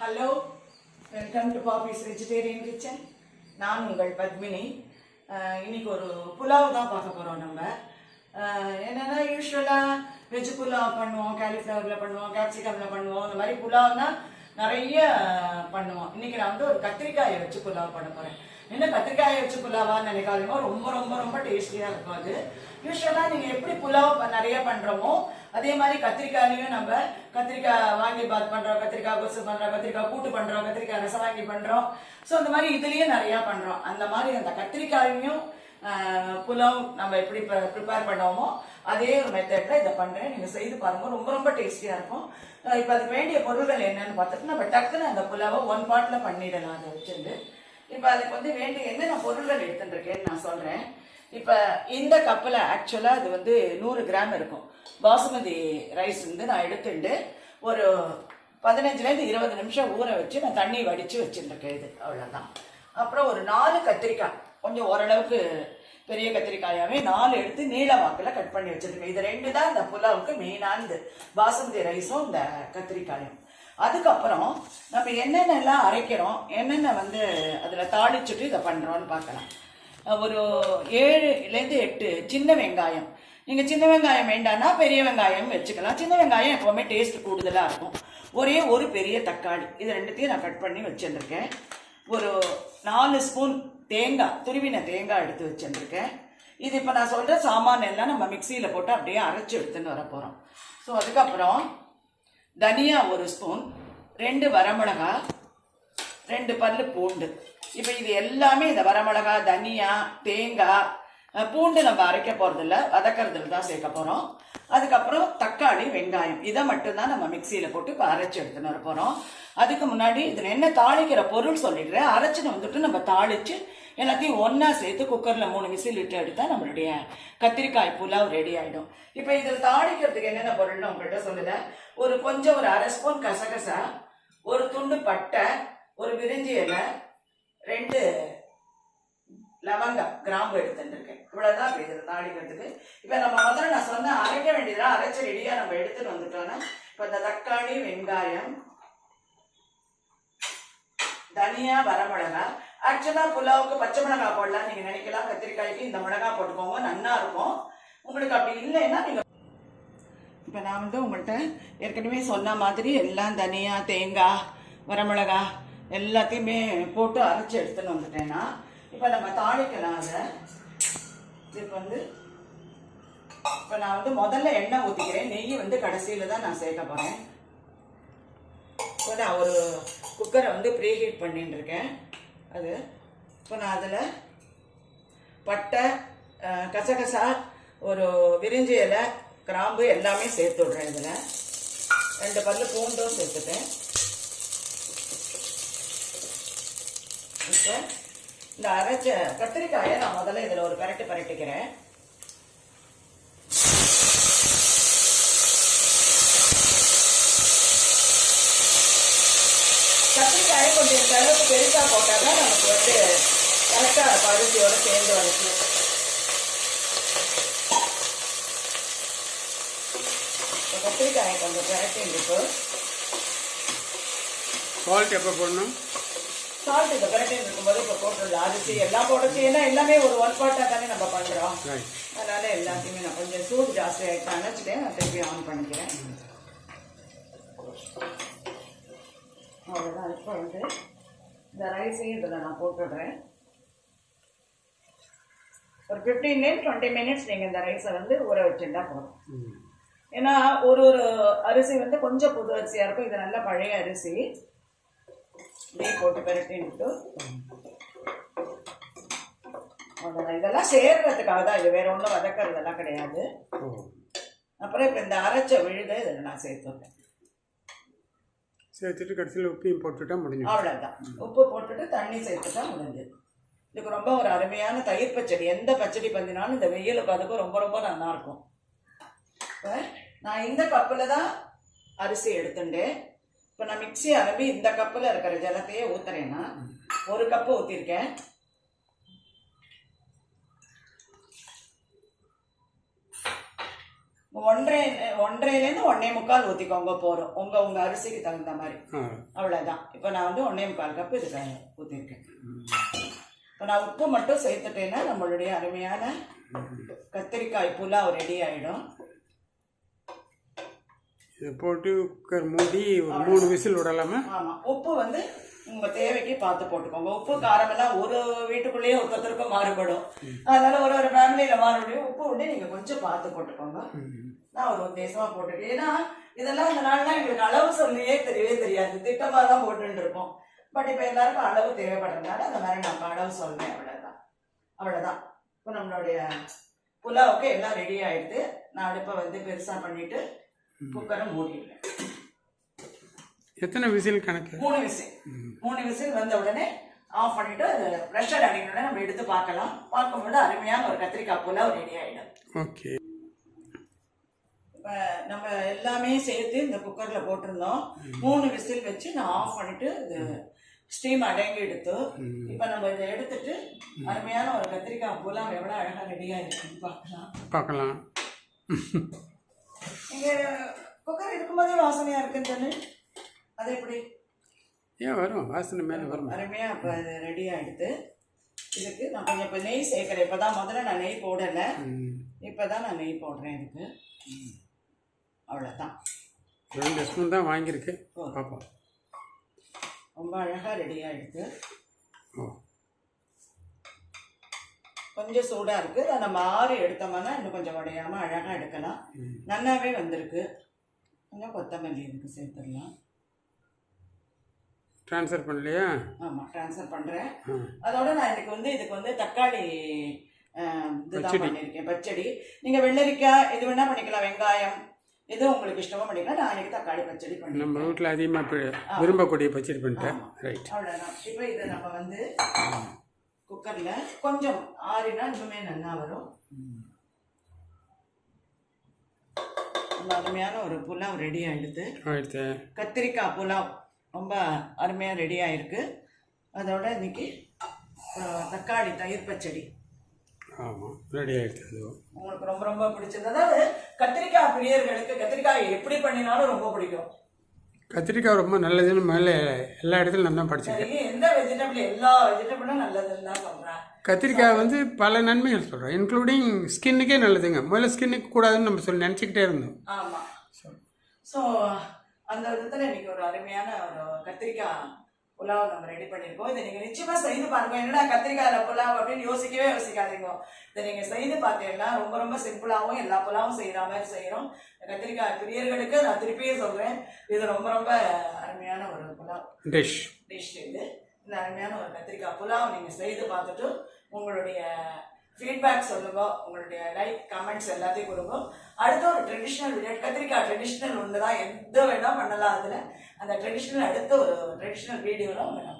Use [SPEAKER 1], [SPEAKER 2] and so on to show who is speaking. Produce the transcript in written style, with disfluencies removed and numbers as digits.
[SPEAKER 1] Hello, welcome to Bobby's vegetarian kitchen. நான் உங்கள் பத்மினி. இன்னைக்கு ஒரு புலாவ் தான் பார்க்க போகிறோம். நம்ம என்னென்னா யூஸ்வலாக வெஜ் புலாவ் பண்ணுவோம், காலிஃப்ளவரில் பண்ணுவோம், கேப்சிகமில் பண்ணுவோம். இந்த மாதிரி புலாவ்னா நிறைய பண்ணுவோம். இன்னைக்கு நான் வந்து ஒரு கத்திரிக்காயை வச்சு புலாவ் பண்ண போகிறேன். என்ன கத்திரிக்காயை வச்சு புலாவான்னு நினைக்காதீங்க, ரொம்ப ரொம்ப ரொம்ப டேஸ்டியாக இருக்கும். அது யூஸ்வலாக நீங்கள் எப்படி புலாவ் நிறைய பண்ணுறோமோ அதே மாதிரி கத்திரிக்காயிலையும் நம்ம கத்திரிக்காய் வாங்கி பாத் பண்ணுறோம், கத்திரிக்காய் கொசு பண்ணுறோம், கத்திரிக்காய் கூட்டு பண்ணுறோம், கத்திரிக்காய் ரசம் வாங்கி பண்ணுறோம். ஸோ அந்த மாதிரி இதுலேயும் நிறையா பண்ணுறோம். அந்த மாதிரி அந்த கத்திரிக்காயையும் புலாவ் நம்ம எப்படி ப்ரிப்பேர் பண்ணுவோமோ அதே ஒரு மெத்தடில் இதை பண்ணுறேன். நீங்கள் செய்து பாருங்கள், ரொம்ப ரொம்ப டேஸ்டியாக இருக்கும். இப்போ அதுக்கு வேண்டிய பொருட்கள் என்னென்னு பார்த்துட்டு நம்ம டக்குன்னு அந்த புலாவை ஒன் பார்ட்டில் பண்ணிடலாம். அதை வச்சுருந்து இப்போ அதுக்கு வந்து வேண்டிய என்னென்ன பொருட்கள் எடுத்துட்டுருக்கேன்னு நான் சொல்கிறேன். இப்போ இந்த கப்பில் ஆக்சுவலாக அது வந்து 100 கிராம் இருக்கும். பாசுமதி ரைஸ் வந்து நான் எடுத்துட்டு ஒரு 15லேருந்து 20 நிமிஷம் ஊற வச்சு நான் தண்ணி வடித்து வச்சுருக்கேன். இது அவ்வளோதான். அப்புறம் ஒரு 4 கத்திரிக்காய், கொஞ்சம் ஓரளவுக்கு பெரிய கத்திரிக்காயாவே 4 எடுத்து நீள வாக்கில் கட் பண்ணி வச்சுருக்கேன். இது 2 தான் இந்த புலாவுக்கு மெயினானது, பாசுமதி ரைஸும் இந்த கத்திரிக்காயும். அதுக்கப்புறம் நம்ம என்னென்னலாம் அரைக்கிறோம், என்னென்ன வந்து அதில் தாளிச்சுட்டு இதை பண்ணுறோன்னு பார்க்கலாம். ஒரு 7லேருந்து 8 சின்ன வெங்காயம். நீங்கள் சின்ன வெங்காயம் வேண்டாம்னா பெரிய வெங்காயம் வச்சுக்கலாம். சின்ன வெங்காயம் எப்போவுமே டேஸ்ட் கூடுதலாக இருக்கும். ஒரே ஒரு பெரிய தக்காளி, இது 2த்தையும் நான் கட் பண்ணி வச்சுருக்கேன். ஒரு 4 ஸ்பூன் தேங்காய், துருவின தேங்காய் எடுத்து வச்சுருக்கேன். இது இப்போ நான் சொல்கிற சாமான் எல்லாம் நம்ம மிக்சியில் போட்டு அப்படியே அரைச்சி எடுத்துன்னு வர போகிறோம். ஸோ அதுக்கப்புறம் தனியா 1 ஸ்பூன், 2 வரமிளகா, 2 பல்லு பூண்டு. இப்போ இது எல்லாமே இந்த வரமிளகா, தனியா, தேங்காய், பூண்டு நம்ம அரைக்க போகிறதில்ல, வதக்கிறதுல தான் சேர்க்க போகிறோம். அதுக்கப்புறம் தக்காளி, வெங்காயம், இதை மட்டும்தான் நம்ம மிக்சியில் போட்டு இப்போ அரைச்சி எடுத்துன்னு வர போகிறோம். அதுக்கு முன்னாடி இதில் என்ன தாளிக்கிற பொருள் சொல்லிடுறேன். அரைச்சின்னு வந்துட்டு நம்ம தாளித்து எல்லாத்தையும் ஒன்றா சேர்த்து குக்கரில் 3 விசில் விட்டு எடுத்தால் நம்மளுடைய கத்திரிக்காய் புலாவ் ரெடி ஆகிடும். இப்போ இதில் தாளிக்கிறதுக்கு என்னென்ன பொருள்னு உங்கள்கிட்ட சொல்லுறேன். ஒரு 1/2 ஸ்பூன் கசகசா, ஒரு துண்டு பட்டை, ஒரு விரிஞ்சி இலை, 2 லவங்கம், கிராம்பு எடுத்துருக்கேன். இவ்வளோதான் இதில் தாளிக்கிறதுக்கு. இப்போ நம்ம முதல்ல நான் சொன்ன அரைக்க வேண்டியதெல்லாம் அரைச்சி ரெடியாக நம்ம எடுத்துட்டு வந்துட்டோன்னா இப்போ இந்த தக்காளி, வெங்காயம், தனியா, வரமிளகா. ஆக்சுவலாக புலாவுக்கு பச்சை மிளகாய் போடலாம் நீங்கள் நினைக்கலாம். கத்திரிக்காய்க்கு இந்த மிளகாய் போட்டுக்கோங்க, நல்லா இருக்கும். உங்களுக்கு அப்படி இல்லைன்னா நீங்கள் இப்போ நான் வந்து உங்கள்கிட்ட ஏற்கனவே சொன்ன மாதிரி எல்லாம் தனியா, தேங்காய், வரமிளகா எல்லாத்தையுமே போட்டு அரைச்சி எடுத்துன்னு வந்துட்டேன்னா இப்போ நம்ம தாளிக்கலாம். அதை இதுக்கு வந்து இப்போ நான் வந்து முதல்ல எண்ணெய் ஊற்றிக்கிறேன். நெய் வந்து கடைசியில் தான் நான் சேர்க்க போகிறேன். இப்போ நான் ஒரு குக்கரை வந்து ப்ரீஹீட் பண்ணிட்டு இருக்கேன். அது இப்போ நான் அதில் பட்டை, கசகசா, ஒரு விரிஞ்சி இலை, கிராம்பு எல்லாமே சேர்த்து விட்றேன். இதில் 2 பல்லு பூண்டும் சேர்த்துட்டேன். இப்போ இந்த அரைச்ச கத்திரிக்காயை நான் முதல்ல இதில் ஒரு பரட்டிக்கிறேன். கத்திரிக்காயை கொஞ்சம் இந்த அளவுக்கு பெருசாக போட்டால் தான் நமக்கு வந்து கரெக்டாக பருத்தியோடு சேர்ந்து வரைக்கும். கத்திரிக்காயை கொஞ்சம் பரட்டிட்டு
[SPEAKER 2] சால்ட் எப்போ போடணும்?
[SPEAKER 1] சால்ட் இந்த பரட்டின்னு இருக்கும்போது இப்போ போட்டுடலாம். அரிசி எல்லாம் போட்டுச்சு, ஏன்னா எல்லாமே ஒரு 1 பார்ட்டாக தானே நம்ம பண்ணுறோம். அதனால எல்லாத்தையுமே நான் கொஞ்சம் சூடு ஜாஸ்தி ஆகிட்டு நினச்சிட்டேன். நான் திருப்பி ஆன் பண்ணிக்கிறேன். அவ்வளோதான். இப்போ வந்து இந்த ரைஸையும் இதில் நான் போட்டுடுறேன். ஒரு 15-20 மினிட்ஸ் நீங்கள் இந்த ரைஸை வந்து ஊற வச்சுட்டா போதும். ஏன்னா ஒரு அரிசி வந்து கொஞ்சம் புது அரிசியாக இருக்கும், இது நல்லா பழைய அரிசி. இப்படியே போட்டு பரட்டின்ட்டு அவ்வளோதான். இதெல்லாம் சேர்றதுக்காக தான், இது வேற ஒன்றும் வதக்கிறதெல்லாம் கிடையாது. அப்புறம் இப்போ இந்த அரைச்ச விழுதை இதில் நான் சேர்த்துட்டேன்.
[SPEAKER 2] சேர்த்துட்டு கடைசியில் உப்பையும் போட்டுட்டா முடிஞ்சு.
[SPEAKER 1] அவ்வளோதான். உப்பு போட்டுட்டு தண்ணி சேர்த்துட்டா முடிஞ்சது. இதுக்கு ரொம்ப ஒரு அருமையான தயிர் பச்சடி. எந்த பச்சடி பண்ணினாலும் இந்த வெயிலுக்கு அதுக்கும் ரொம்ப ரொம்ப நல்லா இருக்கும். இப்போ நான் இந்த கப்பில் தான் அரிசி எடுத்துட்டேன். இப்போ நான் மிக்ஸி அரபி இந்த கப்பில் இருக்கிற ஜலத்தையே ஊற்றுறேன்னா 1 கப்பு ஊற்றிருக்கேன். ஒன்றரைலேருந்து 1.25 ஊற்றிக்கோங்க போகிறோம். உங்கள் அரிசிக்கு தகுந்த மாதிரி. அவ்வளோதான். இப்போ நான் வந்து 1.25 கப்பு இதுக்கு ஊற்றிருக்கேன். இப்போ நான் உப்பு மட்டும் சேர்த்துட்டேன்னா நம்மளுடைய அருமையான கத்திரிக்காய் புலாவ் ரெடி ஆகிடும்.
[SPEAKER 2] இதை போட்டு குக்கர் மூடி ஒரு 3 விசில் விடலாமா?
[SPEAKER 1] ஆமாம். உப்பு வந்து உங்கள் தேவைக்கு பார்த்து போட்டுக்கோங்க. உப்பு காரமெல்லாம் ஒரு வீட்டுக்குள்ளேயே ஒருத்தருக்கும் மாறுபடும். அதனால ஒரு ஃபேமிலியில் மாறுபடியும் உப்பு உடனே நீங்கள் கொஞ்சம் பார்த்து போட்டுக்கோங்க. நான் ஒரு உத்தேசமாக போட்டுருக்கேன். ஏன்னா இதெல்லாம் இந்த நாள்லாம் எங்களுக்கு அளவு சொல்லியே தெரியவே தெரியாது. திட்டமாக தான் போட்டுட்டு இருப்போம். பட் இப்போ எல்லாருக்கும் அளவு தேவைப்படுறதுனால அந்த மாதிரி நான் அளவு சொல்றேன். அவ்வளோதான். இப்போ நம்மளுடைய புலாவுக்கு எல்லாம் ரெடி ஆகிடுது. நான் அடுப்பை வந்து பெருசாக பண்ணிட்டு குக்கரை மூடிடுவேன்.
[SPEAKER 2] எத்தனை விசில் கணக்கு?
[SPEAKER 1] 3 விசில். 3 விசில் வந்த உடனே ஆஃப் பண்ணிட்டு ப்ரெஷர் அடிக்கணும்னா நம்ம எடுத்து பார்க்கலாம். பார்க்கும்போது அருமையான ஒரு கத்திரிக்காய் புலாவ் ரெடி ஆகிடும்.
[SPEAKER 2] ஓகே.
[SPEAKER 1] இப்போ நம்ம எல்லாமே சேர்த்து இந்த குக்கரில் போட்டிருந்தோம். 3 விசில் வச்சு நான் ஆஃப் பண்ணிட்டு இது ஸ்டீம் அடங்கி எடுத்து இப்போ நம்ம இதை எடுத்துட்டு அருமையான ஒரு கத்திரிக்காய் புலாவ் எவ்வளோ அழகாக ரெடியாக இருக்குன்னு பார்க்கலாம். இங்கே குக்கர் இருக்கும்போதே வாசனையாக இருக்குன்னு சொல்லி அது எப்படி
[SPEAKER 2] ஏன் வரும்? வாசனை மேலே வரும்.
[SPEAKER 1] அருமையாக இப்போ இது ரெடி ஆகிடுது. இதுக்கு நான் கொஞ்சம் இப்போ நெய் சேர்க்குறேன். இப்போ தான் முதல்ல நான் நெய் போடலை. இப்போ தான் நான் நெய் போடுறேன் இதுக்கு. அவ்வளோதான்.
[SPEAKER 2] 2 ஸ்பூன் தான் வாங்கியிருக்கு. பார்ப்போம்.
[SPEAKER 1] ரொம்ப அழகாக ரெடி ஆகிடுது. கொஞ்சம் சூடாக இருக்குது. அதை நம்ம ஆறி எடுத்தோம்னா இன்னும் கொஞ்சம் உடையாமல் அழகாக எடுக்கலாம். நல்லாவே வந்திருக்கு. கொஞ்சம் கொத்தமல்லி இதுக்கு சேர்த்துடலாம்.
[SPEAKER 2] ட்ரான்ஸ்ஃபர் பண்ணலையா?
[SPEAKER 1] ஆமாம், ட்ரான்ஸ்ஃபர் பண்ணுறேன். அதோட நான் இதுக்கு வந்து தக்காளி இதுதான் பண்ணியிருக்கேன், பச்சடி. நீங்கள் வெள்ளரிக்காய் இது வேணால் பண்ணிக்கலாம், வெங்காயம் எது உங்களுக்கு இஷ்டமாக பண்ணிக்கலாம். நான் எனக்கு தக்காளி பச்சடி பண்ணி
[SPEAKER 2] நம்ம வீட்டில் அதிகமாக விரும்பக்கூடிய பச்சடி பண்ணிட்டேன். ரைட்.
[SPEAKER 1] அவ்வளோதான். இப்போ இதை நம்ம வந்து குக்கரில் கொஞ்சம் ஆறினா இன்னுமே நல்லா வரும். அருமையான ஒரு புலாவ் ரெடி ஆகிடுது. கத்திரிக்காய் புலாவ் ரொம்ப அருமையாக ரெடி ஆகிருக்கு. அதோட இன்னைக்கு தக்காளி தயிர் பச்சடி
[SPEAKER 2] ரெடி ஆகிடுது.
[SPEAKER 1] உங்களுக்கு ரொம்ப ரொம்ப பிடிச்சது. அதாவது கத்திரிக்காய் பிரியர்களுக்கு கத்திரிக்காய் எப்படி பண்ணினாலும் ரொம்ப பிடிக்கும்.
[SPEAKER 2] கத்திரிக்காய் ரொம்ப நல்லதுன்னு மேலே எல்லா இடத்துலையும் நான் தான் படிச்சிருக்கேன்.
[SPEAKER 1] எந்த வெஜிடபிள் எல்லா வெஜிடபிளும் நல்லதுன்னு தான் சொல்கிறேன்.
[SPEAKER 2] கத்திரிக்காய் வந்து பல நன்மைகள் சொல்கிறோம், இன்க்ளூடிங் ஸ்கின்னுக்கே நல்லதுங்க. முதல்ல ஸ்கின்னுக்கு கூடாதுன்னு நம்ம நினச்சிக்கிட்டே இருந்தோம்.
[SPEAKER 1] ஆமாம். ஸோ அந்த விதத்தில் இன்னைக்கு ஒரு அருமையான ஒரு கத்திரிக்காய் புலாவ் நம்ம ரெடி பண்ணியிருக்கோம். இதை நீங்கள் நிச்சயமாக செய்து பாருங்க. என்னடா கத்திரிக்காய் புலாவ் அப்படின்னு யோசிக்காதீங்க. இதை நீங்கள் செய்து பார்த்தீங்கன்னா ரொம்ப ரொம்ப சிம்பிளாகவும் எல்லா புலாவும் செய்கிற மாதிரி செய்கிறோம். கத்திரிக்காய் பிரியர்களுக்கு நான் திருப்பியும் சொல்கிறேன், இது ரொம்ப ரொம்ப அருமையான ஒரு புலாவ் டிஷ். இது இந்த அருமையான ஒரு கத்திரிக்காய் புலாவ் நீங்கள் செய்து பார்த்துட்டு உங்களுடைய ஃபீட்பேக் சொல்லுங்க. உங்களுடைய லைக் கமெண்ட்ஸ் எல்லாத்தையும் கொடுங்க. அடுத்த ஒரு ட்ரெடிஷ்னல் வீடியோ, கத்திரிக்காய் ட்ரெடிஷ்னல் ஒன்று தான், எந்த வேணால் பண்ணலாம். அதில் அந்த ட்ரெடிஷ்னல் அடுத்த ஒரு ட்ரெடிஷ்னல் வீடியோவில் உங்களை